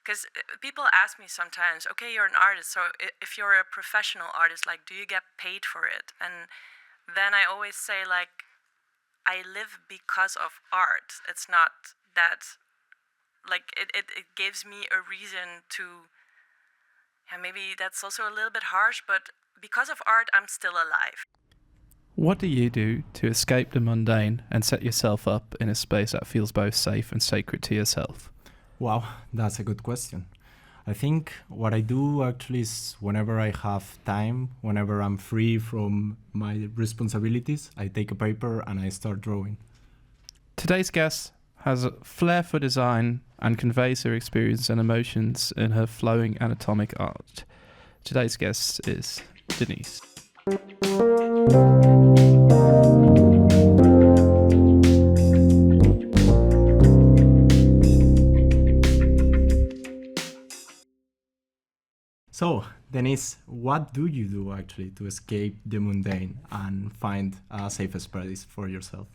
Because people ask me sometimes, okay, you're an artist, so if you're a professional artist, like, do you get paid for it? And then I always say, like, I live because of art. It's not that, like, it gives me a reason to, yeah, maybe that's also a little bit harsh, but because of art, I'm still alive. What do you do to escape the mundane and set yourself up in a space that feels both safe and sacred to yourself? Wow, that's a good question. I think what I do actually is whenever I have time, whenever I'm free from my responsibilities, I take a paper and I start drawing. Today's guest has a flair for design and conveys her experience and emotions in her flowing anatomic art. Today's guest is Deniece. So, Deniece, what do you do actually to escape the mundane and find a safe space for yourself?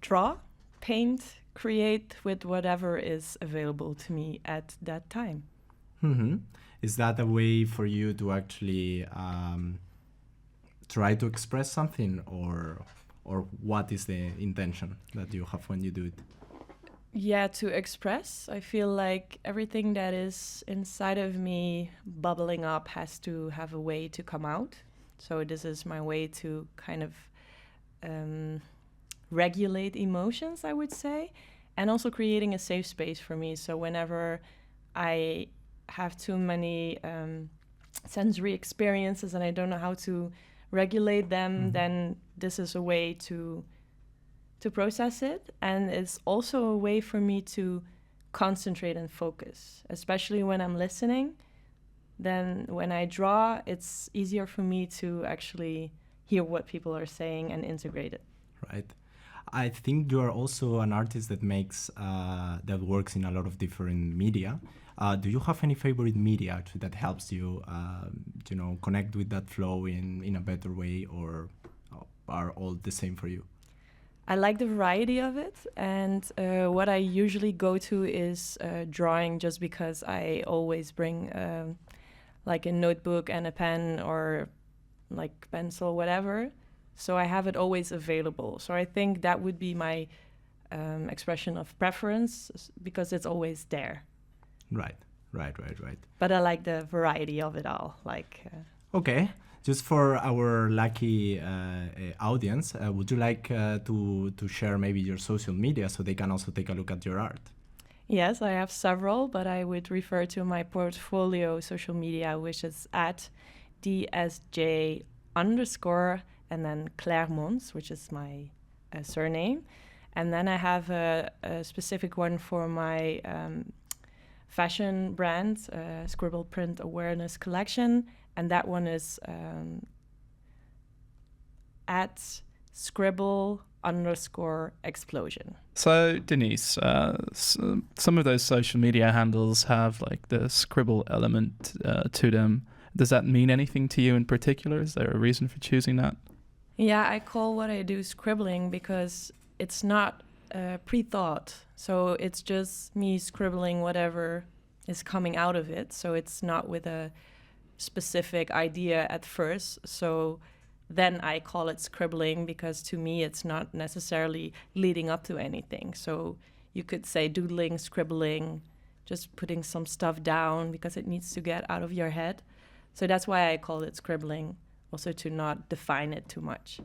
Draw, paint, create with whatever is available to me at that time. Mm-hmm. Is that a way for you to actually try to express something, or what is the intention that you have when you do it? Yeah, to express. I feel like everything that is inside of me bubbling up has to have a way to come out. So this is my way to kind of regulate emotions, I would say, and also creating a safe space for me. So whenever I have too many sensory experiences and I don't know how to regulate them, then this is a way to process it. And it's also a way for me to concentrate and focus, especially when I'm listening. Then when I draw, it's easier for me to actually hear what people are saying and integrate it. Right. I think you are also an artist that makes that works in a lot of different media. Do you have any favorite media actually that helps you, connect with that flow in a better way, or are all the same for you? I like the variety of it, and what I usually go to is drawing, just because I always bring like a notebook and a pen or like pencil, whatever. So I have it always available. So I think that would be my expression of preference, because it's always there. Right. But I like the variety of it all. Okay. Just for our lucky audience, would you like to share maybe your social media so they can also take a look at your art? Yes, I have several, but I would refer to my portfolio social media, which is at DSJ_ and then Clermonts, which is my surname. And then I have a specific one for my fashion brand, Scribble Print Awareness Collection. And that one is at Scribble_explosion. So, Deniece, some of those social media handles have like the scribble element to them. Does that mean anything to you in particular? Is there a reason for choosing that? Yeah, I call what I do scribbling because it's not pre-thought. So it's just me scribbling whatever is coming out of it. So it's not with a specific idea at first. So then I call it scribbling, because to me it's not necessarily leading up to anything. So you could say doodling, scribbling, just putting some stuff down because it needs to get out of your head. So that's why I call it scribbling, also to not define it too much.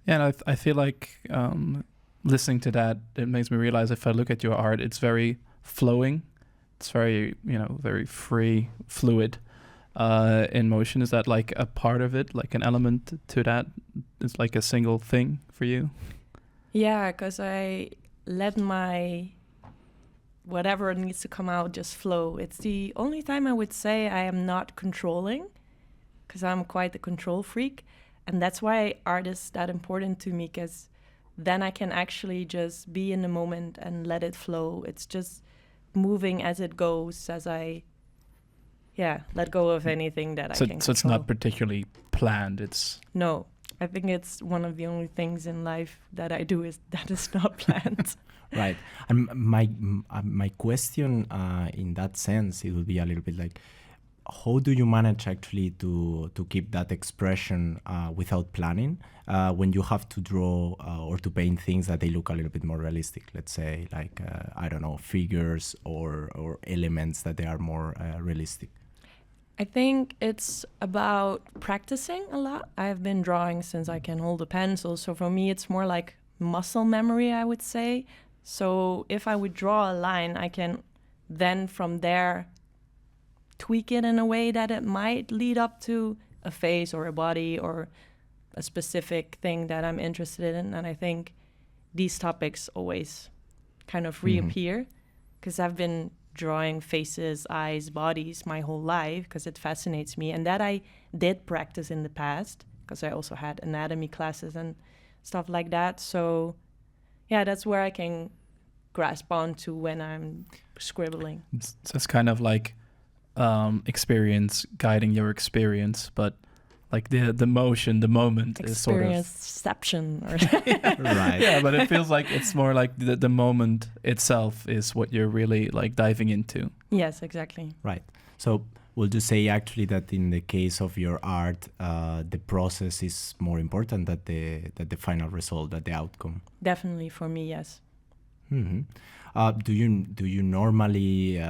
Yeah, and I feel like listening to that, it makes me realize if I look at your art, it's very flowing. It's very, very free, fluid. In motion. Is that like a part of it, like an element to that? It's like a single thing for you? Yeah, because I let my whatever needs to come out just flow. It's the only time I would say I am not controlling, because I'm quite a control freak. And that's why art is that important to me, because then I can actually just be in the moment and let it flow. It's just moving as it goes, as I let go of anything that I can control. So it's not particularly planned, it's... No, I think it's one of the only things in life that I do that is not planned. Right. And my question in that sense, it would be a little bit like, how do you manage actually to keep that expression without planning when you have to draw or to paint things that they look a little bit more realistic? Let's say like, I don't know, figures or elements that they are more realistic. I think it's about practicing a lot. I've been drawing since I can hold a pencil. So for me, it's more like muscle memory, I would say. So if I would draw a line, I can then from there tweak it in a way that it might lead up to a face or a body or a specific thing that I'm interested in. And I think these topics always kind of reappear because I've been drawing faces, eyes, bodies my whole life because it fascinates me. And that I did practice in the past because I also had anatomy classes and stuff like that. So yeah, that's where I can grasp onto when I'm scribbling. So it's kind of like experience guiding your experience, but like the motion, the moment is sort of experienceception. Right. Yeah, but it feels like it's more like the moment itself is what you're really like diving into. Yes, exactly. Right. So would you say actually that in the case of your art, the process is more important than the final result, that the outcome? Definitely for me, yes. Mm-hmm. Do you normally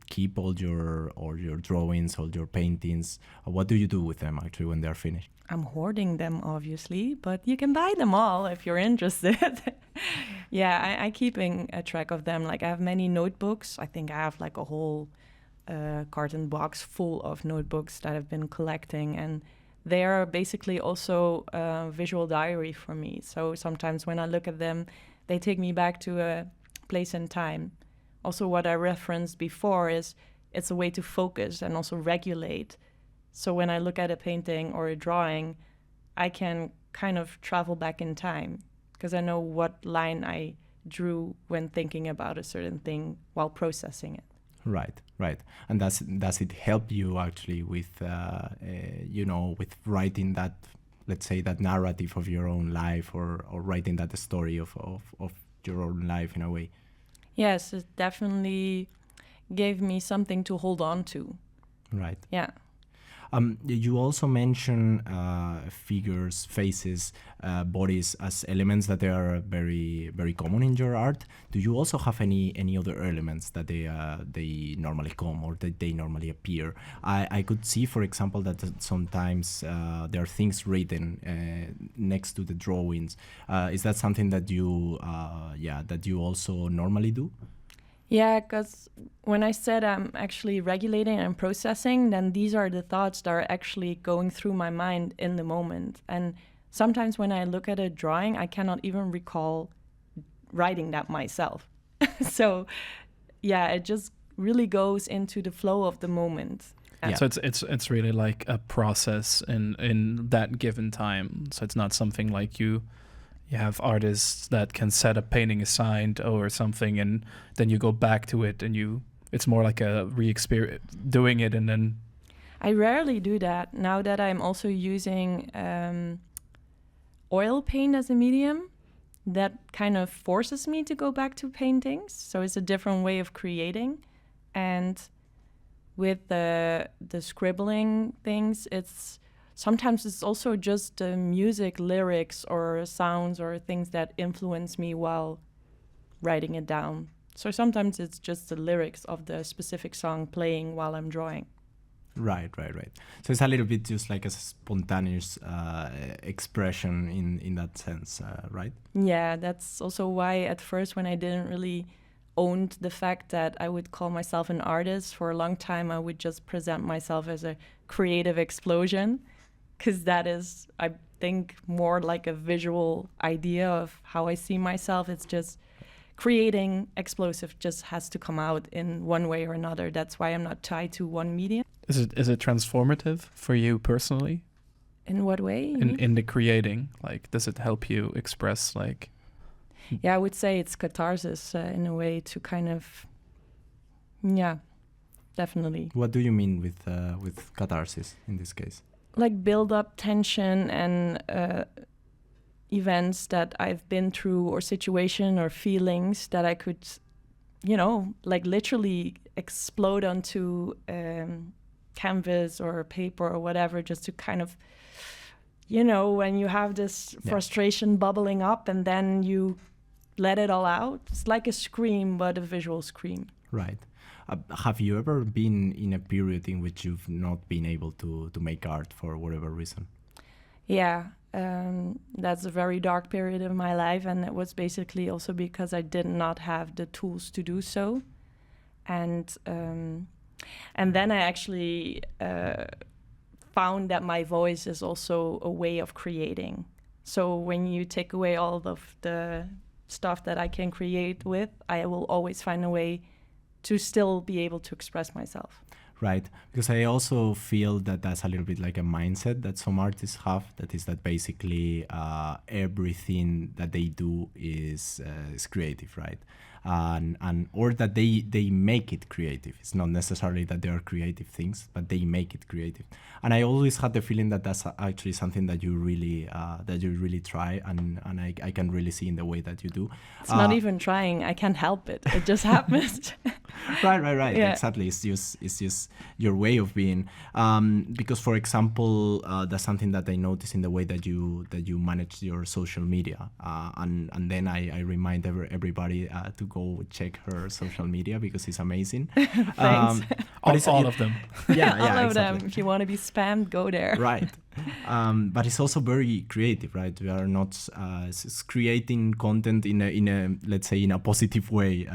keep all your drawings, all your paintings? What do you do with them actually when they're finished? I'm hoarding them, obviously, but you can buy them all if you're interested. Yeah, I keeping a track of them. Like I have many notebooks. I think I have like a whole carton box full of notebooks that I've been collecting, and they are basically also a visual diary for me. So sometimes when I look at them, they take me back to a place and time. Also, what I referenced before is it's a way to focus and also regulate. So when I look at a painting or a drawing, I can kind of travel back in time because I know what line I drew when thinking about a certain thing while processing it. Right. And does it help you actually with, with writing that, let's say, that narrative of your own life or writing that story of your own life in a way? Yes, it definitely gave me something to hold on to. Right. Yeah. You also mention figures, faces, bodies as elements that they are very, very common in your art. Do you also have any other elements that they normally come or that they normally appear? I could see, for example, that sometimes there are things written next to the drawings. Is that something that you also normally do? Yeah, because when I said I'm actually regulating and processing, then these are the thoughts that are actually going through my mind in the moment. And sometimes when I look at a drawing, I cannot even recall writing that myself. So, yeah, it just really goes into the flow of the moment. Yeah. So it's really like a process in that given time. So it's not something like you have artists that can set a painting aside or something, and then you go back to it, and it's more like a re-experience doing it, and then. I rarely do that now that I'm also using oil paint as a medium. That kind of forces me to go back to paintings. So it's a different way of creating, and with the scribbling things, sometimes it's also just music, lyrics, or sounds or things that influence me while writing it down. So sometimes it's just the lyrics of the specific song playing while I'm drawing. Right. So it's a little bit just like a spontaneous expression in that sense, right? Yeah, that's also why at first when I didn't really own the fact that I would call myself an artist, for a long time I would just present myself as a creative explosion. Because that is, I think, more like a visual idea of how I see myself. It's just creating explosive just has to come out in one way or another. That's why I'm not tied to one medium. Is it transformative for you personally? In what way? In the creating, like, does it help you express, like? Yeah, I would say it's catharsis in a way to kind of, yeah, definitely. What do you mean with catharsis in this case? Like build up tension and events that I've been through or situation or feelings that I could, you know, like literally explode onto canvas or paper or whatever, just to kind of, you know, when you have this frustration bubbling up and then you let it all out. It's like a scream, but a visual scream. Right. Have you ever been in a period in which you've not been able to make art for whatever reason? Yeah, that's a very dark period of my life, and it was basically also because I did not have the tools to do so. And then I actually found that my voice is also a way of creating. So when you take away all of the stuff that I can create with, I will always find a way to still be able to express myself. Right, because I also feel that that's a little bit like a mindset that some artists have, that is that basically everything that they do is creative, right? And or that they make it creative. It's not necessarily that they are creative things, but they make it creative. And I always had the feeling that that's actually something that you really try, and I can really see in the way that you do. It's not even trying. I can't help it. It just happens. Right. Yeah. Exactly. It's just your way of being. Because, for example, that's something that I notice in the way that you manage your social media. And then I remind everybody to go check her social media because it's amazing. Thanks. All of them. Yeah, all of exactly. them. If you want to be spammed, go there. Right. But it's also very creative, right? We are not it's creating content in a let's say in a positive way.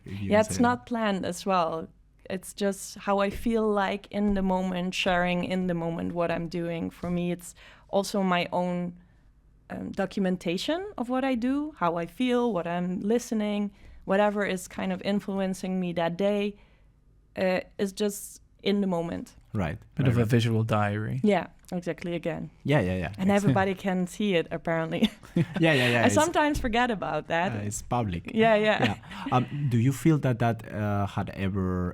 It's not planned as well. It's just how I feel like in the moment, sharing in the moment what I'm doing. For me, it's also my own documentation of what I do, how I feel, what I'm listening, whatever is kind of influencing me that day is just in the moment. Right. Bit of a visual diary. Yeah, exactly, again. Yeah. And everybody can see it, apparently. Yeah. I sometimes forget about that. It's public. Yeah. Do you feel that had ever,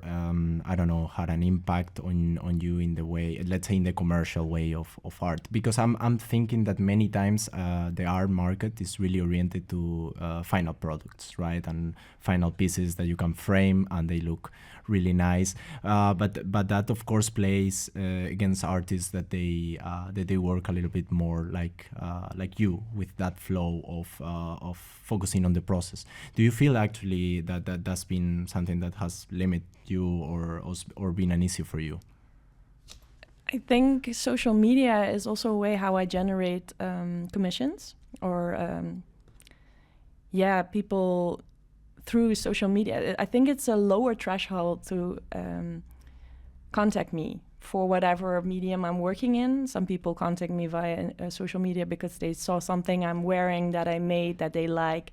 had an impact on you in the way, let's say in the commercial way of art? Because I'm thinking that many times the art market is really oriented to final products, right? And final pieces that you can frame and they look really nice. But that of course plays against artists that they work a little bit more like you, with that flow of focusing on the process. Do you feel actually that's been something that has limited you or been an issue for you? I think social media is also a way how I generate commissions or people through social media. I think it's a lower threshold to contact me for whatever medium I'm working in. Some people contact me via social media because they saw something I'm wearing that I made that they like,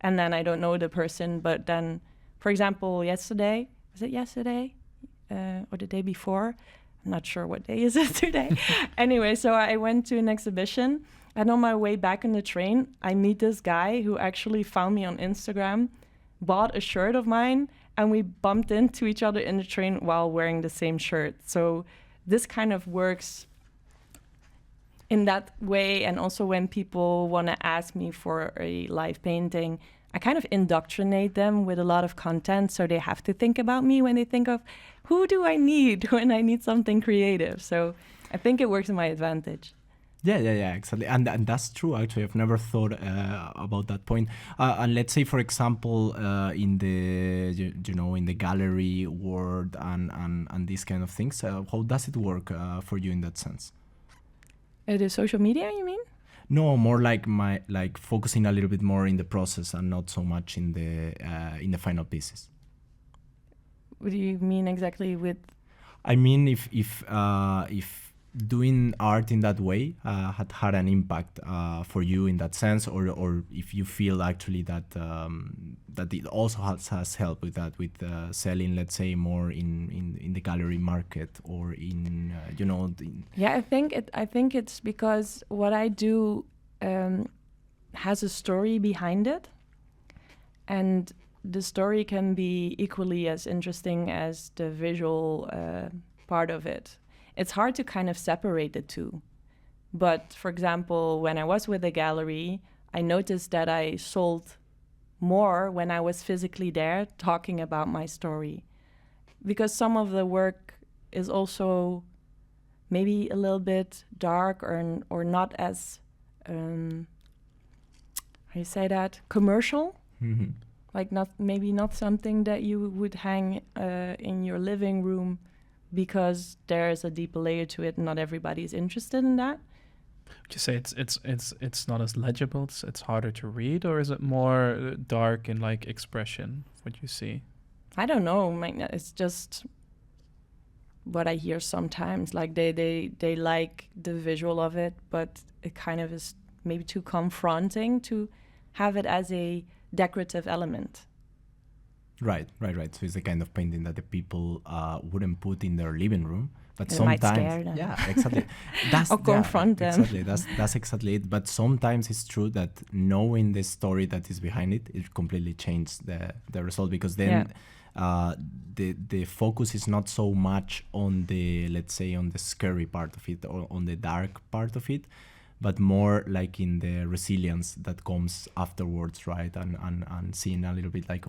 and then I don't know the person. But then, for example, yesterday or the day before? I'm not sure what day is it today. Anyway, so I went to an exhibition, and on my way back on the train, I meet this guy who actually found me on Instagram, bought a shirt of mine, and we bumped into each other in the train while wearing the same shirt. So this kind of works in that way. And also when people want to ask me for a live painting, I kind of indoctrinate them with a lot of content. So they have to think about me when they think of who do I need when I need something creative. So I think it works in my advantage. Yeah, exactly, and that's true. Actually, I've never thought about that point. And let's say, for example, in the in the gallery world and these kind of things, how does it work for you in that sense? The social media, you mean? No, more like focusing a little bit more in the process and not so much in the final pieces. What do you mean exactly with? I mean, if doing art in that way had an impact for you in that sense, or if you feel actually that it also has helped with that, with selling, let's say, more in the gallery market or in Yeah, I think it's because what I do has a story behind it, and the story can be equally as interesting as the visual part of it. It's hard to kind of separate the two. But for example, when I was with the gallery, I noticed that I sold more when I was physically there talking about my story. Because some of the work is also maybe a little bit dark or not as, how you say that, commercial? Mm-hmm. Like not something that you would hang in your living room because there's a deeper layer to it and not everybody's interested in that. Would you say it's not as legible? It's harder to read, or is it more dark in like expression? What you see? I don't know. It's just what I hear sometimes. Like they like the visual of it, but it kind of is maybe too confronting to have it as a decorative element. Right. So it's the kind of painting that the people wouldn't put in their living room, but It sometimes, might scare them. yeah, exactly. Or confront them. Exactly. That's exactly it. But sometimes it's true that knowing the story that is behind it, it completely changes the result, because then the focus is not so much on the, let's say, on the scary part of it or on the dark part of it, but more like in the resilience that comes afterwards, right? And seeing a little bit like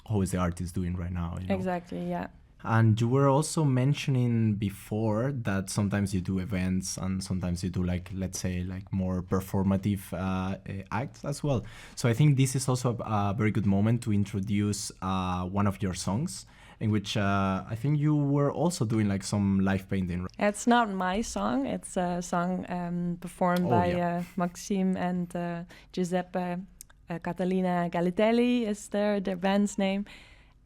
how is the artist doing right now, you know? Exactly, yeah. And you were also mentioning before that sometimes you do events and sometimes you do like, let's say, like more performative acts as well. So I think this is also a very good moment to introduce one of your songs, in which I think you were also doing like some live painting. It's not my song. It's a song performed by Maxime and Giuseppe. Catalina Galitelli is their band's name.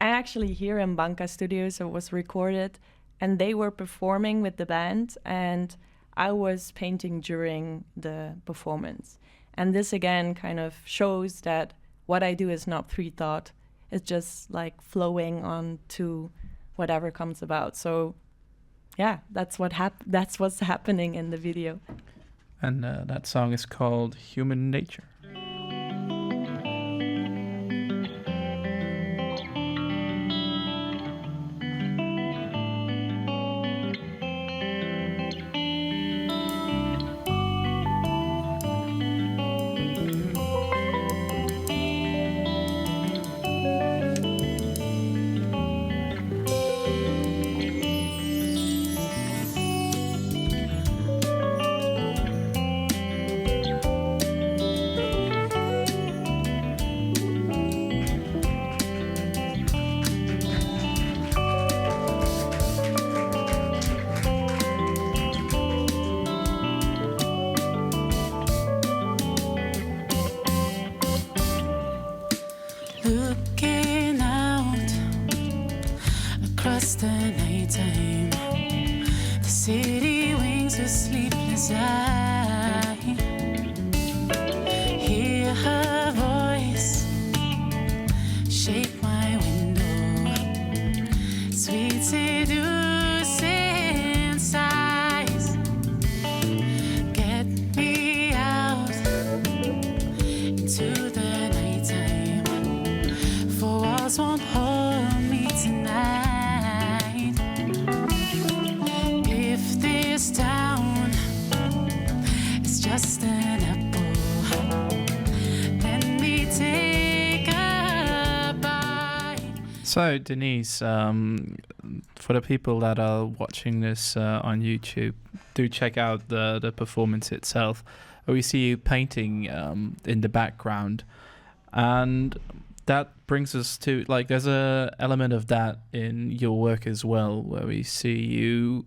I actually here in Banca Studios, it was recorded, and they were performing with the band, and I was painting during the performance. And this again kind of shows that what I do is not pre-thought. It's just like flowing on to whatever comes about. So yeah, that's what's happening in the video. And that song is called Human Nature. Looking out across the nighttime, the city wings a sleepless eye. Hear her voice shake my window, sweet seducing sighs. Get me out into the walls won't hold me tonight. If this town is just an apple, let me take a bite. So Deniece, for the people that are watching this on YouTube, do check out the performance itself. We see you painting in the background, and that brings us to, like, there's a element of that in your work as well, where we see you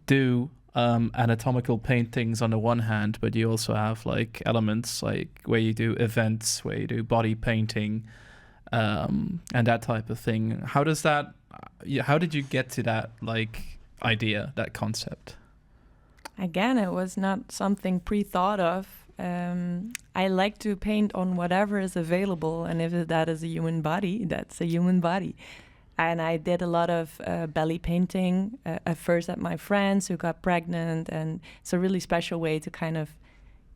do anatomical paintings on the one hand, but you also have like elements like where you do events, where you do body painting, and that type of thing. How did you get to that like idea, that concept? Again, it was not something pre-thought of. I like to paint on whatever is available, and if that is a human body, that's a human body. And I did a lot of belly painting at first at my friends who got pregnant, and it's a really special way to kind of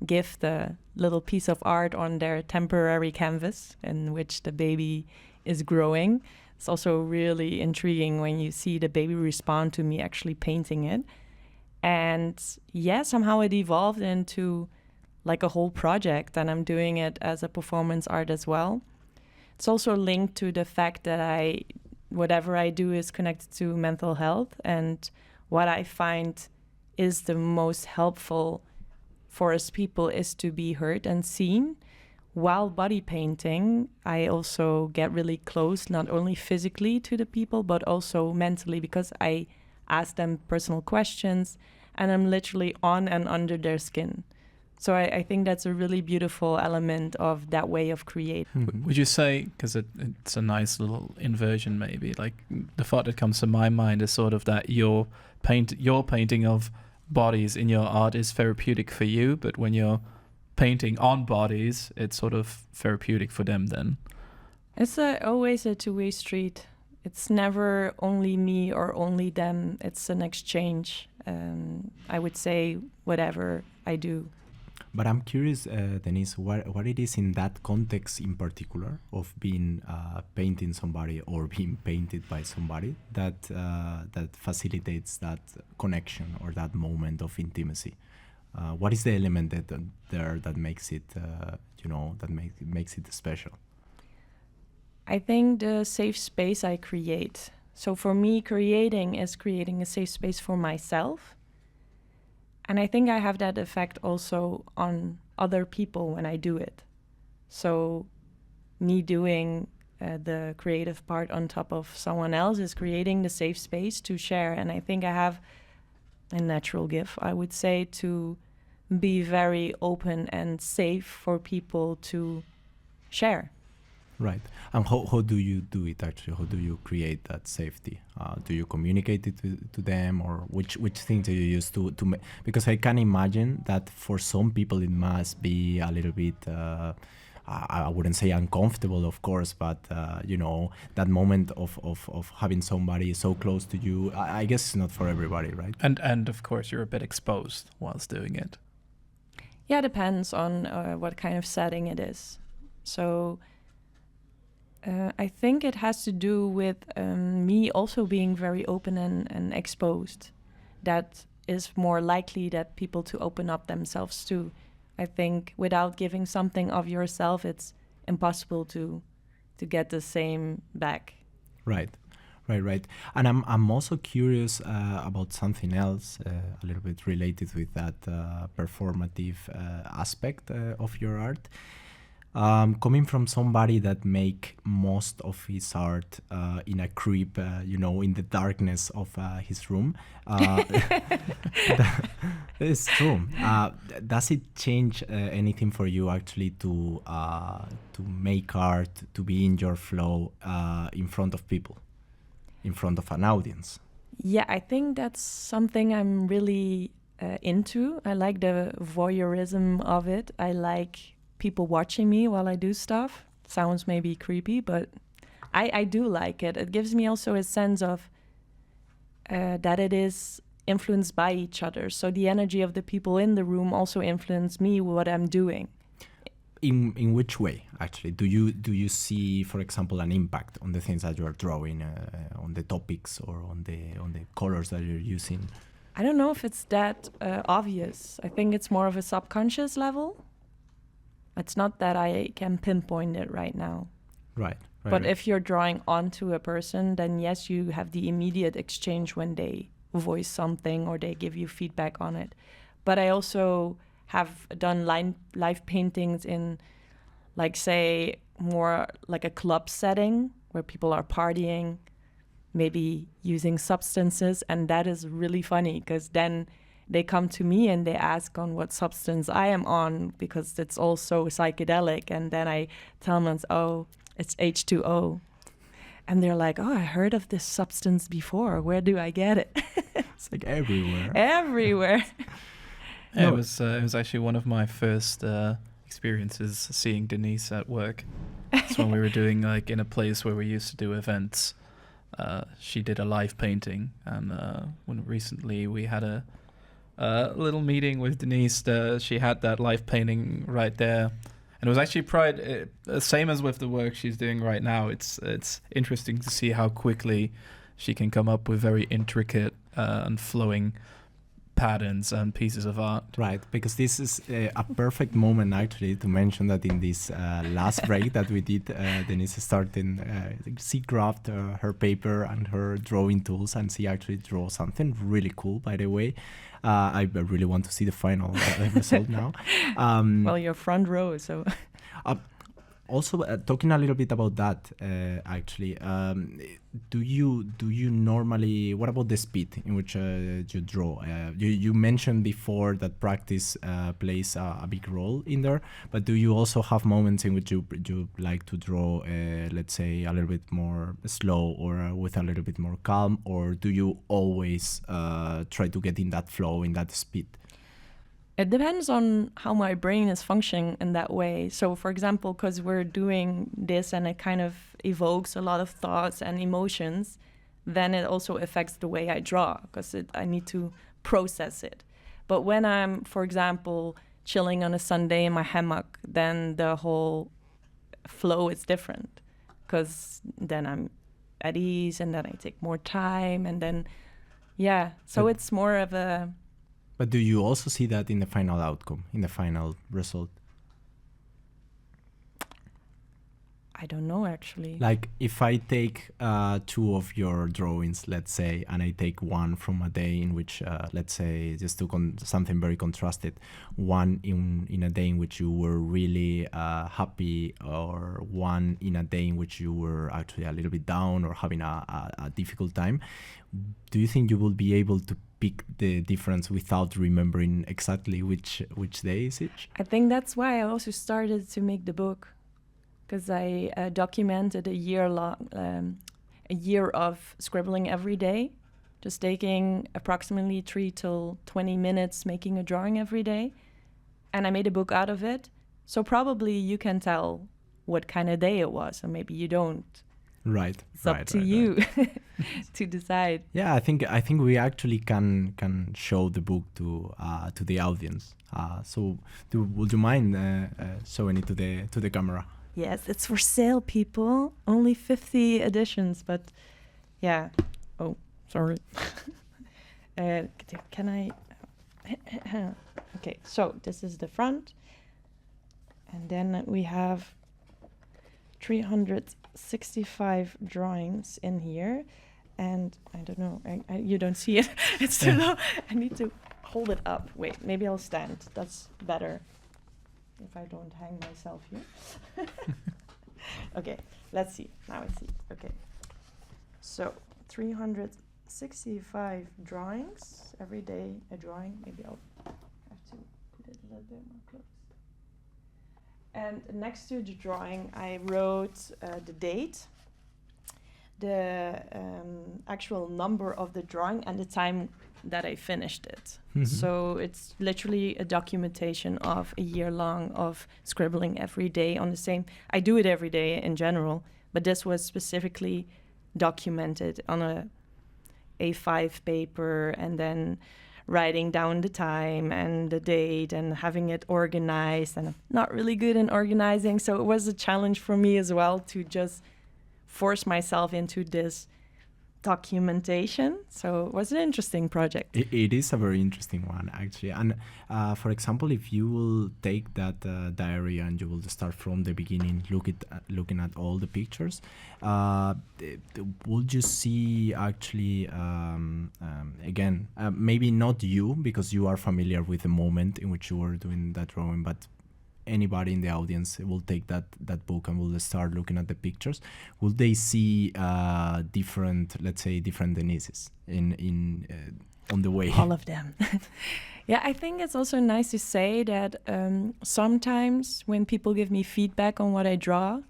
give the little piece of art on their temporary canvas in which the baby is growing. It's also really intriguing when you see the baby respond to me actually painting it. And yeah, somehow it evolved into like a whole project, and I'm doing it as a performance art as well. It's also linked to the fact that whatever I do is connected to mental health, and what I find is the most helpful for us people is to be heard and seen. While body painting, I also get really close, not only physically to the people, but also mentally, because I ask them personal questions and I'm literally on and under their skin. So I think that's a really beautiful element of that way of creating. Would you say, because it's a nice little inversion maybe, like the thought that comes to my mind is sort of that your painting of bodies in your art is therapeutic for you, but when you're painting on bodies, it's sort of therapeutic for them then? It's always a two-way street. It's never only me or only them. It's an exchange. I would say whatever I do. But I'm curious, Deniece, what it is in that context in particular of being painting somebody or being painted by somebody that facilitates that connection or that moment of intimacy. What is the element that makes it, makes it special? I think the safe space I create. So for me, creating is creating a safe space for myself. And I think I have that effect also on other people when I do it. So me doing the creative part on top of someone else is creating the safe space to share. And I think I have a natural gift, I would say, to be very open and safe for people to share. Right. And how do you do it actually? How do you create that safety? Do you communicate it to them, or which thing do you use to make? Because I can imagine that for some people it must be a little bit, I wouldn't say uncomfortable, of course, but that moment of having somebody so close to you, I guess it's not for everybody, right? And of course you're a bit exposed whilst doing it. Yeah, it depends on what kind of setting it is. So I think it has to do with me also being very open and exposed. That is more likely that people to open up themselves to. I think without giving something of yourself, it's impossible to get the same back. Right. And I'm also curious about something else, a little bit related with that performative aspect of your art. Coming from somebody that make most of his art in a crib, in the darkness of his room, it's true. Does it change anything for you actually to make art, to be in your flow in front of people, in front of an audience? Yeah, I think that's something I'm really into. I like the voyeurism of it. I like people watching me while I do stuff. Sounds maybe creepy, but I do like it. It gives me also a sense of that it is influenced by each other. So the energy of the people in the room also influence me, what I'm doing. In which way, actually? Do you see, for example, an impact on the things that you are drawing, on the topics or on the colors that you're using? I don't know if it's that obvious. I think it's more of a subconscious level. It's not that I can pinpoint it right now. Right. But if you're drawing onto a person, then yes, you have the immediate exchange when they voice something or they give you feedback on it. But I also have done live paintings in, like, say, more like a club setting where people are partying, maybe using substances. And that is really funny because then they come to me and they ask on what substance I am on because it's all so psychedelic. And then I tell them, oh, it's H2O. And they're like, oh, I heard of this substance before. Where do I get it? It's like everywhere. Everywhere. Yeah, it was actually one of my first experiences seeing Deniece at work. It's when we were doing, like, in a place where we used to do events. She did a live painting. And when recently we had a little meeting with Deniece, she had that live painting right there, and it was actually same as with the work she's doing right now. It's interesting to see how quickly she can come up with very intricate and flowing patterns and pieces of art. Right, because this is a perfect moment actually to mention that in this last break that we did, Deniece started, she grabbed her paper and her drawing tools, and she actually drew something really cool, by the way. I really want to see the final result now. Well, you're front row, so... Also, talking a little bit about that, actually, do you normally? What about the speed in which you draw? You mentioned before that practice plays a big role in there, but do you also have moments in which you like to draw, let's say, a little bit more slow or with a little bit more calm, or do you always try to get in that flow, in that speed? It depends on how my brain is functioning in that way. So, for example, because we're doing this and it kind of evokes a lot of thoughts and emotions, then it also affects the way I draw, because I need to process it. But when I'm, for example, chilling on a Sunday in my hammock, then the whole flow is different, because then I'm at ease and then I take more time and then, yeah. So it's more of a... But do you also see that in the final outcome, in the final result? I don't know, actually. Like, if I take 2 of your drawings, let's say, and I take one from a day in which, let's say, just to something very contrasted, one in a day in which you were really happy, or one in a day in which you were actually a little bit down or having a difficult time, do you think you will be able to pick the difference without remembering exactly which day is it? I think that's why I also started to make the book, because I documented a year of scribbling every day, just taking approximately 3 till 20 minutes making a drawing every day, and I made a book out of it. So probably you can tell what kind of day it was, or maybe you don't. Right. It's up to you to decide. Yeah, I think we actually can show the book to the audience. So would you mind showing it to the camera? Yes, it's for sale, people. Only 50 editions, but yeah. Oh, sorry. Can I? Okay, so this is the front, and then we have 365 drawings in here, and I don't know, you don't see it. It's too low. I need to hold it up. Wait, maybe I'll stand. That's better if I don't hang myself here. Okay, let's see. Now I see. Okay, so 365 drawings every day. A drawing. Maybe I'll have to put it a little bit more close. And next to the drawing, I wrote the date, the actual number of the drawing, and the time that I finished it. Mm-hmm. So it's literally a documentation of a year long of scribbling every day on the same. I do it every day in general, but this was specifically documented on a A5 paper, and then writing down the time and the date and having it organized. And I'm not really good in organizing, so it was a challenge for me as well to just force myself into this documentation. So it was an interesting project. It is a very interesting one, actually. And for example, if you will take that diary and you will start from the beginning, looking at all the pictures, would you see actually, again, maybe not you, because you are familiar with the moment in which you were doing that drawing, but anybody in the audience will take that book and will start looking at the pictures. Will they see different Denices in on the way? All of them. Yeah, I think it's also nice to say that sometimes when people give me feedback on what I draw,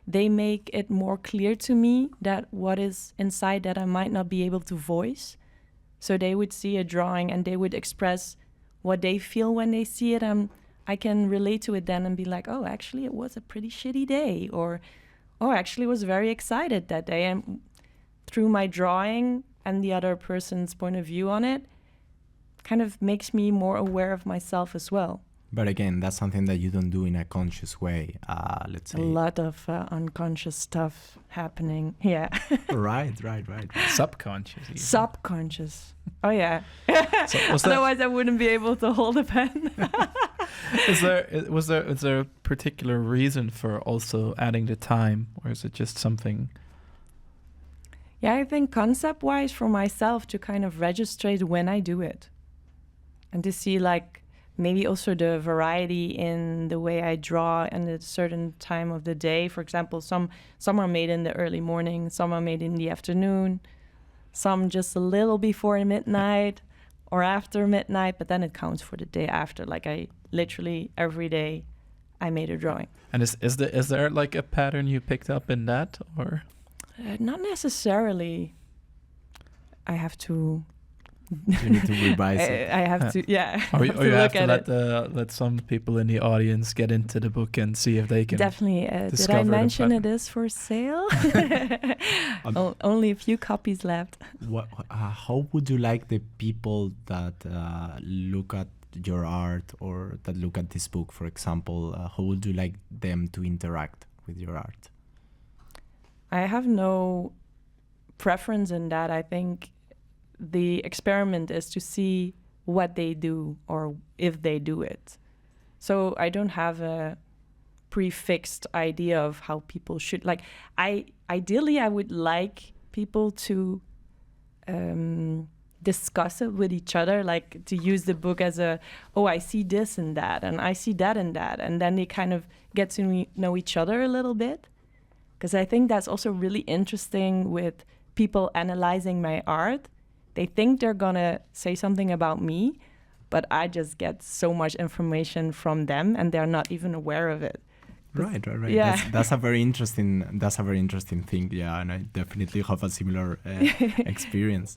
they make it more clear to me that what is inside that I might not be able to voice. So they would see a drawing and they would express what they feel when they see it. I can relate to it then and be like, oh, actually, it was a pretty shitty day. Or, oh, actually, I was very excited that day. And through my drawing and the other person's point of view on it, kind of makes me more aware of myself as well. But again, that's something that you don't do in a conscious way, let's A say. lot of unconscious stuff happening. Yeah. Right. Subconscious. even. Subconscious. Oh, yeah. So was that- Otherwise, I wouldn't be able to hold a pen. Is there a particular reason for also adding the time, or is it just something? Yeah, I think concept-wise for myself to kind of register when I do it. And to see like maybe also the variety in the way I draw and at a certain time of the day. For example, some are made in the early morning, some are made in the afternoon, some just a little before midnight or after midnight, but then it counts for the day after. Like I literally every day I made a drawing. And is there like a pattern you picked up in that, or? Not necessarily. I have to. You need to revise it. I have to, yeah. Or have you to have look to at it. let some people in the audience get into the book and see if they can. Definitely. Did discover I the mention pattern. it is for sale? Only a few copies left. How would you like the people that look at your art or that look at this book, for example, how would you like them to interact with your art? I have no preference in that. I think the experiment is to see what they do or if they do it. So I don't have a prefixed idea of how people should, like, ideally I would like people to discuss it with each other, like to use the book as I see this and that, and I see that and that, and then they kind of get to know each other a little bit. Because I think that's also really interesting with people analyzing my art. They think they're gonna say something about me, but I just get so much information from them, and they're not even aware of it. Right. Yeah. That's a very interesting thing. Yeah, and I definitely have a similar experience.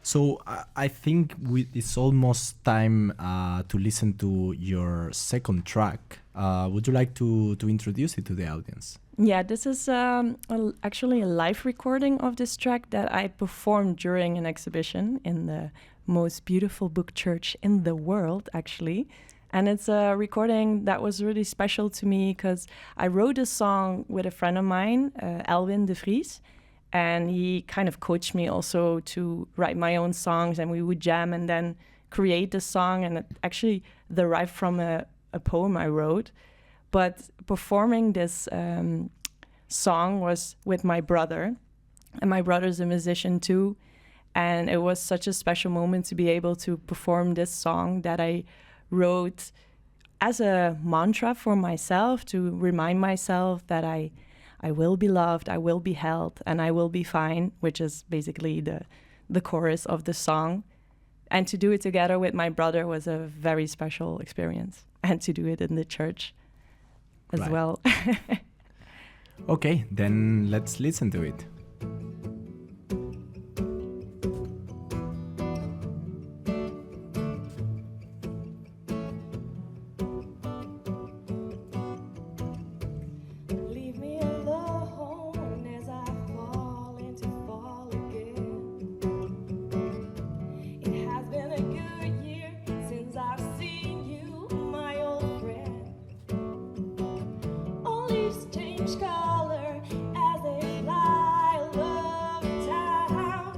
So I think it's almost time to listen to your second track. Would you like to introduce it to the audience? Yeah, this is actually a live recording of this track that I performed during an exhibition in the most beautiful book church in the world, actually. And it's a recording that was really special to me because I wrote a song with a friend of mine, Elwin de Vries, and he kind of coached me also to write my own songs, and we would jam and then create the song, and it actually derived from a poem I wrote. But performing this song was with my brother, and my brother's a musician too, and it was such a special moment to be able to perform this song that I wrote as a mantra for myself to remind myself that I will be loved, I will be held, and I will be fine, which is basically the chorus of the song. And to do it together with my brother was a very special experience, and to do it in the church as Right. well. Okay, then let's listen to it. Leave me alone as I fall into fall again. It has been a good year since I've seen you, my old friend. All leaves change color as they fly over town,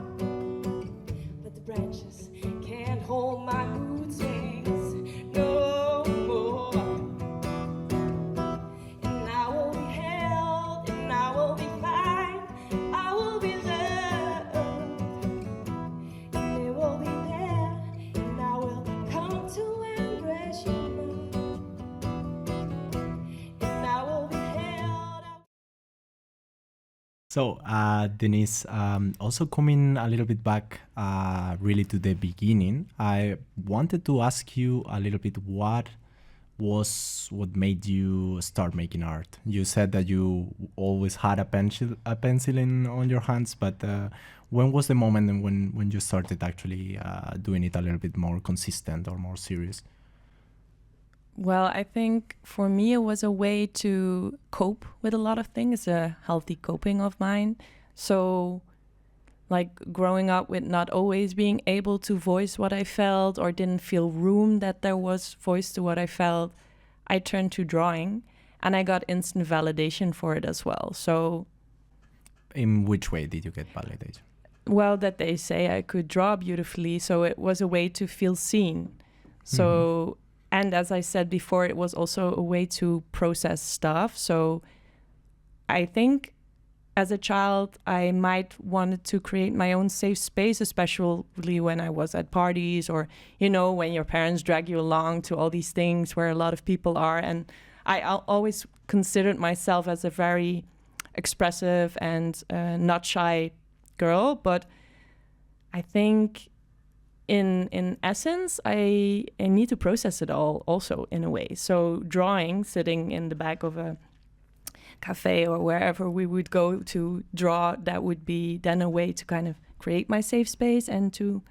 but the branches can't hold my mood swings no more. And I will be held, and I will be fine, I will be loved, and they will be there, and I will come to embrace you, and I will be held. So, Denise, also coming a little bit back really to the beginning, I wanted to ask you a little bit what made you start making art. You said that you always had a pencil on your hands, but when was the moment when you started actually doing it a little bit more consistent or more serious? Well, I think for me it was a way to cope with a lot of things, a healthy coping of mine. So like growing up with not always being able to voice what I felt or didn't feel room that there was voice to what I felt, I turned to drawing and I got instant validation for it as well. So In which way did you get validation? well, that they say I could draw beautifully, so it was a way to feel seen. So, and as I said before, it was also a way to process stuff. So I think as a child, I might wanted to create my own safe space, especially when I was at parties or, you know, when your parents drag you along to all these things where a lot of people are. And I always considered myself as a very expressive and not shy girl, but I think in essence I need to process it all also in a way. So drawing, sitting in the back of a cafe or wherever we would go to draw, that would be then a way to kind of create my safe space and to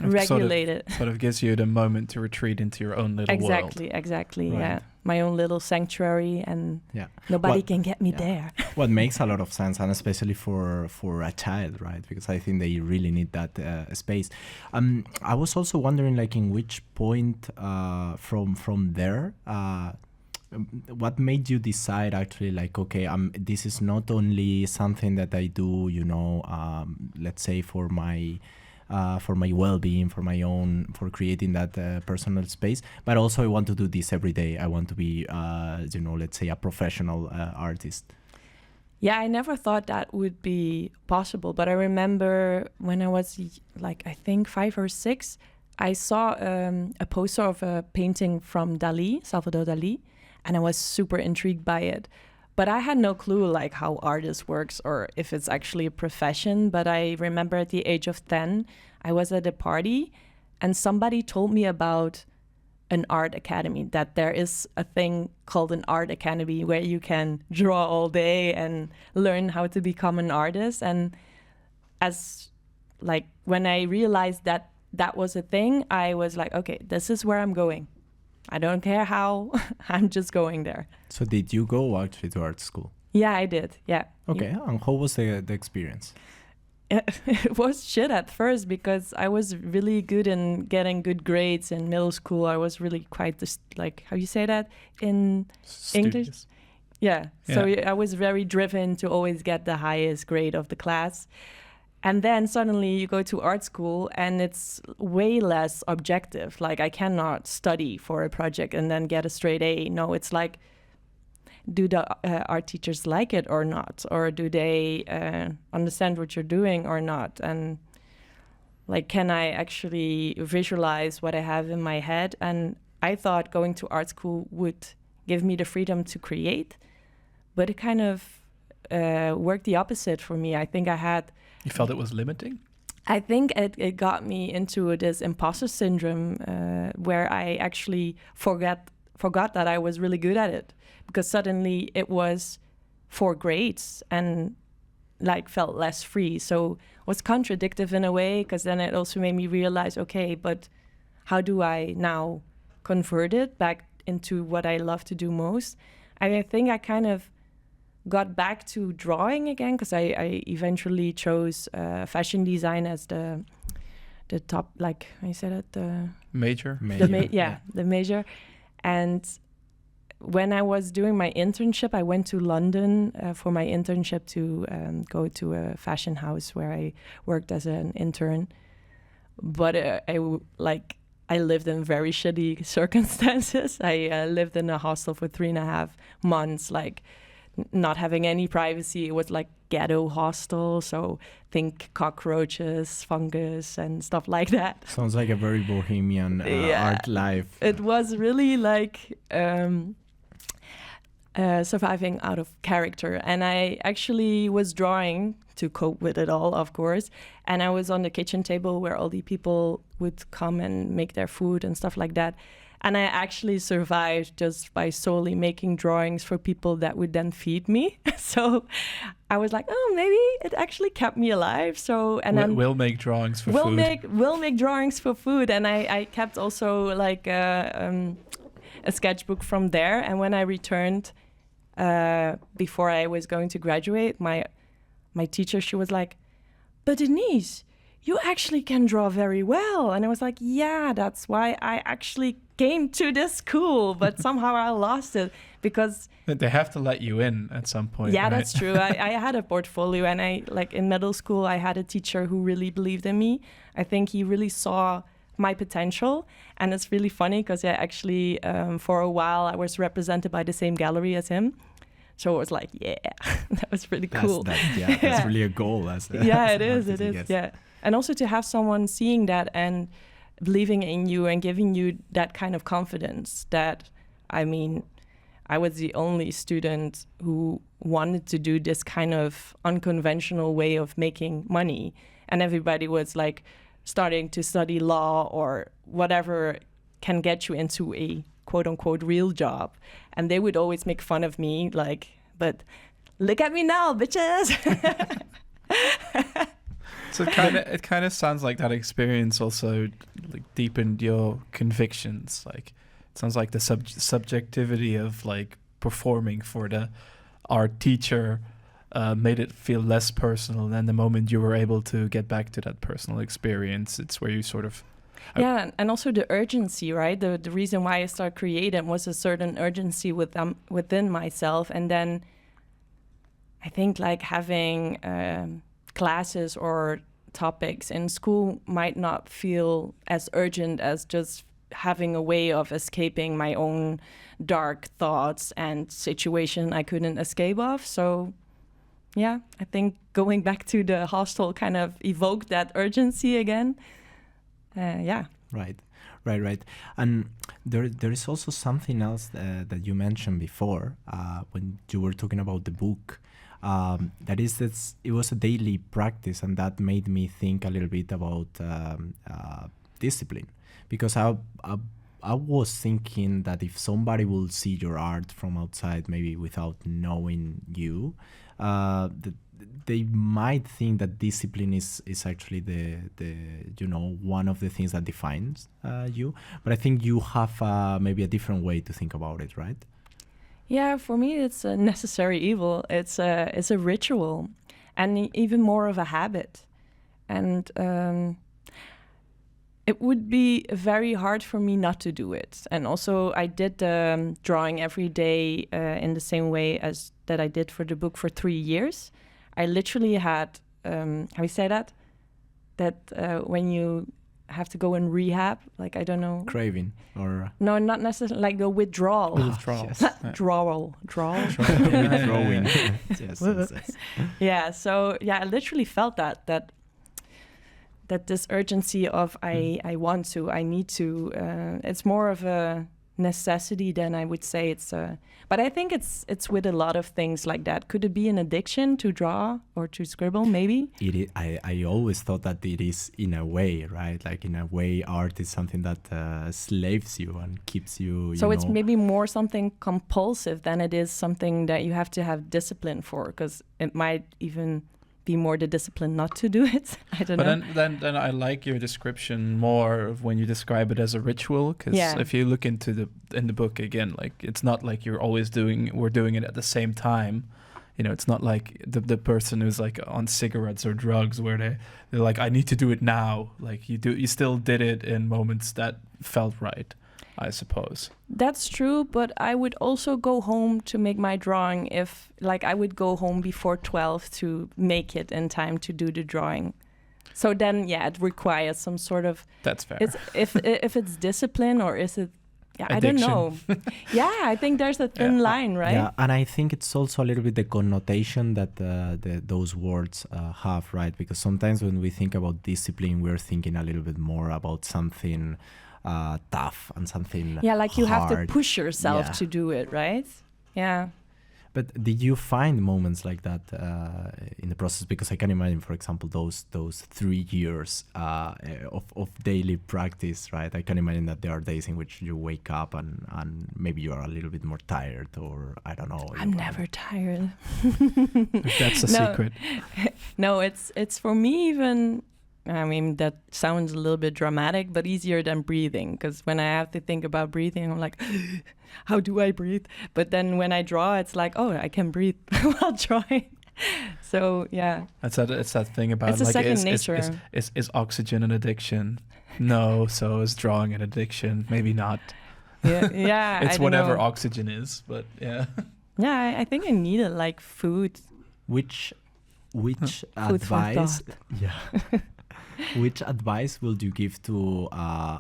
regulate it. Sort of gives you the moment to retreat into your own little world. Exactly, Right. yeah. My own little sanctuary, and Yeah. nobody What- can get me yeah. there. What makes a lot of sense, and especially for a child, right? Because I think they really need that space. I was also wondering, like, in which point from there, what made you decide actually, like, okay, this is not only something that I do, you know, let's say for my well-being, for creating that personal space, but also I want to do this every day. I want to be, you know, let's say a professional artist. Yeah, I never thought that would be possible, but I remember when I was like, I think 5 or 6, I saw a poster of a painting from Dali, Salvador Dali, and I was super intrigued by it. But I had no clue like how artist works or if it's actually a profession. But I remember at the age of 10, I was at a party and somebody told me about an art academy, that there is a thing called an art academy where you can draw all day and learn how to become an artist. And as like when I realized that that was a thing, I was like, okay, this is where I'm going. I don't care how, I'm just going there. So did you go actually to art school? Yeah, I did. Yeah. Okay, and how was the experience? It was shit at first because I was really good in getting good grades in middle school. I was really quite like, how you say that in English? Studious. Yeah. So Yeah. I was very driven to always get the highest grade of the class. And then suddenly you go to art school and it's way less objective. Like I cannot study for a project and then get a straight A. No, it's like, do the art teachers like it or not? Or do they understand what you're doing or not? And like, can I actually visualize what I have in my head? And I thought going to art school would give me the freedom to create, but it kind of worked the opposite for me. I think You felt it was limiting? I think it got me into this imposter syndrome where I actually forgot that I was really good at it, because suddenly it was 4 grades and like felt less free. So it was contradictory in a way, because then it also made me realize, okay, but how do I now convert it back into what I love to do most? I think I kind of got back to drawing again, because I eventually chose fashion design as the top, like I said it, the Major? the major. And when I was doing my internship, I went to London for my internship to go to a fashion house where I worked as an intern. But I lived in very shitty circumstances. I lived in a hostel for 3.5 months, like not having any privacy. It was like ghetto hostel, so think cockroaches, fungus, and stuff like that. Sounds like a very bohemian art life. It was really like surviving out of character. And I actually was drawing to cope with it all, of course. And I was on the kitchen table where all the people would come and make their food and stuff like that. And I actually survived just by solely making drawings for people that would then feed me. So I was like, oh, maybe it actually kept me alive. So We'll make drawings for food. We'll make drawings for food. And I kept also like a sketchbook from there. And when I returned, before I was going to graduate, my teacher, she was like, but Deniece, you actually can draw very well. And I was like, yeah, that's why I actually came to this school, but somehow I lost it because... They have to let you in at some point. Yeah, right? that's true. I had a portfolio, and in middle school, I had a teacher who really believed in me. I think he really saw my potential. And it's really funny because I actually, for a while, I was represented by the same gallery as him. So it was like, yeah, that was really cool. That's really a goal. Yeah, it is. Yeah. And also to have someone seeing that and believing in you and giving you that kind of confidence that, I mean, I was the only student who wanted to do this kind of unconventional way of making money. And everybody was like starting to study law or whatever can get you into a quote unquote real job. And they would always make fun of me, like, but look at me now, bitches. So it kind of sounds like that experience also like deepened your convictions. Like it sounds like the subjectivity of like performing for the art teacher made it feel less personal. And then the moment you were able to get back to that personal experience, it's where you sort of... Yeah, and also the urgency, right? The reason why I started creating was a certain urgency within myself. And then I think like having classes or topics in school might not feel as urgent as just having a way of escaping my own dark thoughts and situation I couldn't escape of. So yeah, I think going back to the hostel kind of evoked that urgency again. Yeah. Right. And there is also something else that you mentioned before when you were talking about the book. That is that it was a daily practice, and that made me think a little bit about discipline, because I was thinking that if somebody will see your art from outside, maybe without knowing you, they might think that discipline is actually the one of the things that defines you. But I think you have maybe a different way to think about it, right? Yeah, for me it's a necessary evil. It's a ritual, and even more of a habit. And it would be very hard for me not to do it. And also I did drawing every day in the same way as that I did for the book for 3 years. I literally had, how you say that? That when you have to go in rehab, like, I don't know. Craving or... No, not necessarily, like the withdrawal. Withdrawal. Yes. Drawing. Throwing. Yes. Yeah, so yeah, I literally felt that this urgency of I need to, it's more of a necessity than I would say it's but I think it's with a lot of things like that. Could it be an addiction to draw or to scribble? Maybe it is. I always thought that it is, in a way, right? Like, in a way, art is something that slaves you and keeps you. So it's maybe more something compulsive than it is something that you have to have discipline for, because it might even be more the discipline not to do it. I don't know. But then I like your description more of when you describe it as a ritual, because if you look into in the book again, like, it's not like we're doing it at the same time. You know, it's not like the person who's like on cigarettes or drugs where they're like, I need to do it now. Like, you still did it in moments that felt right, I suppose. That's true, but I would also go home to make my drawing if, like, I would go home before 12 to make it in time to do the drawing. So then, yeah, it requires some sort of... That's fair. If it's discipline, or is it... Yeah, addiction. I don't know. Yeah, I think there's a thin line, right? Yeah, and I think it's also a little bit the connotation that those words have, right? Because sometimes when we think about discipline, we're thinking a little bit more about something... tough and something like you hard. have to push yourself to do it, right? Yeah. But did you find moments like that in the process? Because I can imagine, for example, those 3 years of daily practice, right? I can imagine that there are days in which you wake up and maybe you are a little bit more tired, or I don't know. I'm never tired. That's a secret. No, it's for me even... I mean, that sounds a little bit dramatic, but easier than breathing. Because when I have to think about breathing, I'm like, how do I breathe? But then when I draw, it's like, oh, I can breathe while drawing. So yeah, It's that thing about It's a like second nature. is oxygen an addiction? No, so is drawing an addiction? Maybe not. yeah. It's I don't whatever know. oxygen is, but yeah. Yeah, I think I need it like food. Which Food for advice? thought. Yeah. Which advice would you give to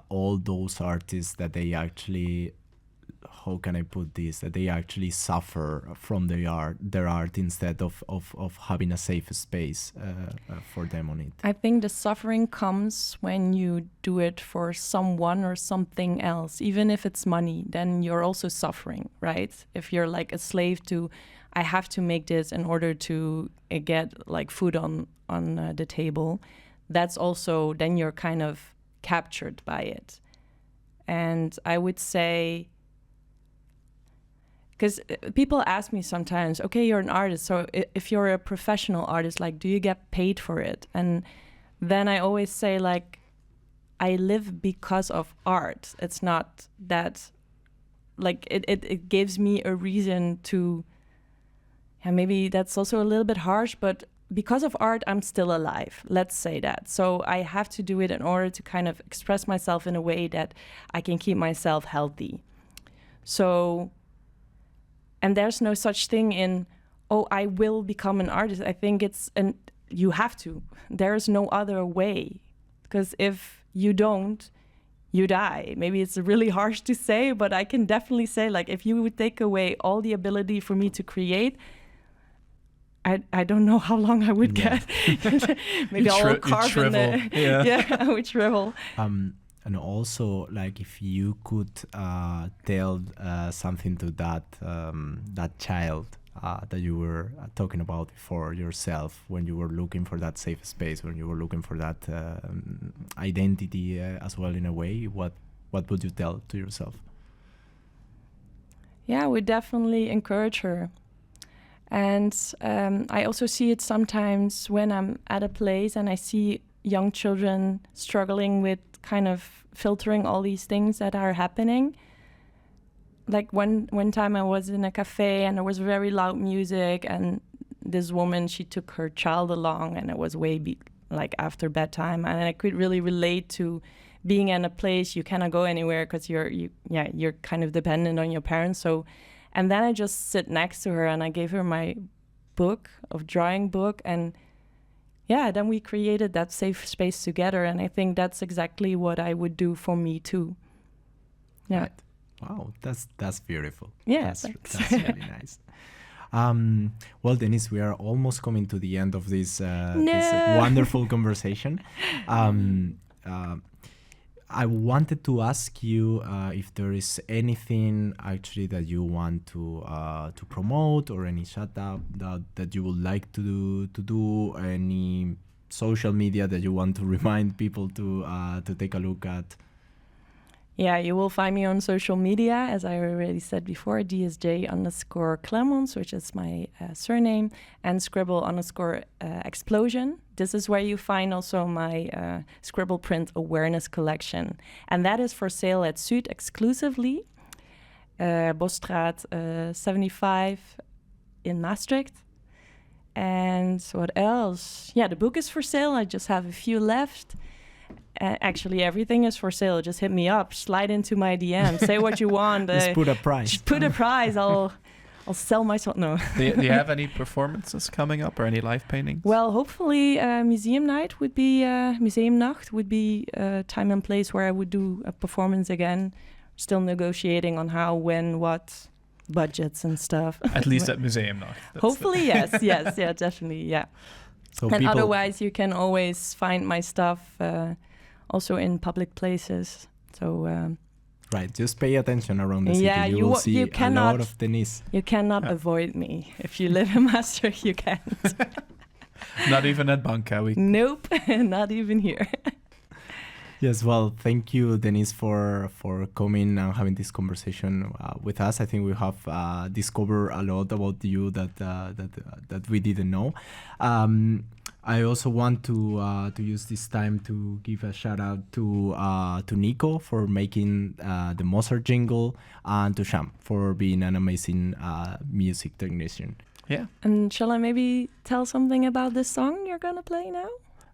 all those artists that they actually, how can I put this, that they actually suffer from their art instead of having a safe space for them on it? I think the suffering comes when you do it for someone or something else. Even if it's money, then you're also suffering, right? If you're like a slave to, I have to make this in order to get like food on the table, that's also, then you're kind of captured by it. And I would say, because people ask me sometimes, okay, you're an artist, so if you're a professional artist, like, do you get paid for it? And then I always say, like, I live because of art. It's not that, like, it gives me a reason to, and maybe that's also a little bit harsh, but because of art, I'm still alive. Let's say that. So I have to do it in order to kind of express myself in a way that I can keep myself healthy. So, and there's no such thing in, oh, I will become an artist. I think you have to. There is no other way. Because if you don't, you die. Maybe it's really harsh to say, but I can definitely say, like, if you would take away all the ability for me to create, I don't know how long I would get. Maybe I'll carve in the... Yeah, I would shrivel. And also, like, if you could tell something to that child that you were talking about before yourself, when you were looking for that safe space, when you were looking for that identity as well, in a way, what would you tell to yourself? Yeah, I would definitely encourage her. And I also see it sometimes when I'm at a place and I see young children struggling with kind of filtering all these things that are happening. Like one time I was in a cafe and there was very loud music, and this woman, she took her child along, and it was like after bedtime, and I could really relate to being in a place you cannot go anywhere because you're kind of dependent on your parents. So, and then I just sit next to her and I gave her my drawing book, and yeah, then we created that safe space together. And I think that's exactly what I would do for me too. Yeah. Right. Wow, that's beautiful. Yeah, that's really nice. Well, Deniece, we are almost coming to the end of this wonderful conversation. I wanted to ask you if there is anything actually that you want to promote, or any shout out that you would like to do, any social media that you want to remind people to take a look at. Yeah, you will find me on social media, as I already said before, DSJ_Clermonts, which is my surname, and Scribble_Explosion. This is where you find also my Scribble Print Awareness Collection. And that is for sale at Zuid exclusively, Bosstraat 75 in Maastricht. And what else? Yeah, the book is for sale. I just have a few left. Actually, everything is for sale. Just hit me up, slide into my DM, say what you want. Just put a price. Just put a price. I'll sell myself. No. Do you have any performances coming up, or any live paintings? Well, hopefully, Museumnacht would be a time and place where I would do a performance again. Still negotiating on how, when, what, budgets and stuff. At least at Museumnacht. Hopefully, yes, yeah, definitely, yeah. So and otherwise, you can always find my stuff also in public places. So right, just pay attention around the city. Yeah, you will see a lot of Deniece. You cannot avoid me. If you live in Maastricht, you can't. Not even at Banca. Nope, not even here. Yes, well, thank you, Deniece, for coming and having this conversation with us. I think we have discovered a lot about you that we didn't know. I also want to use this time to give a shout out to Nico for making the MosArt jingle, and to Sham for being an amazing music technician. Yeah. And shall I maybe tell something about this song you're gonna play now?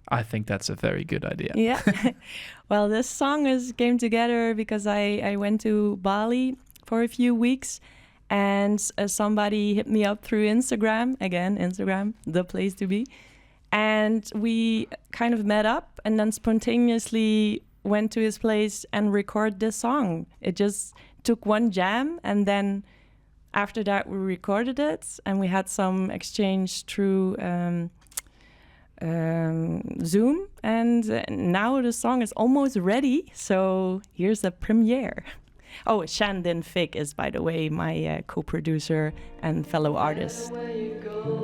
I think that's a very good idea. Yeah. Well, this song came together because I went to Bali for a few weeks, and somebody hit me up through Instagram. Again, Instagram, the place to be. And we kind of met up and then spontaneously went to his place and recorded this song. It just took one jam, and then after that we recorded it, and we had some exchange through Zoom, and now the song is almost ready, so here's the premiere. Oh, Shandin Fig is, by the way, my co-producer and fellow artist. Where you go.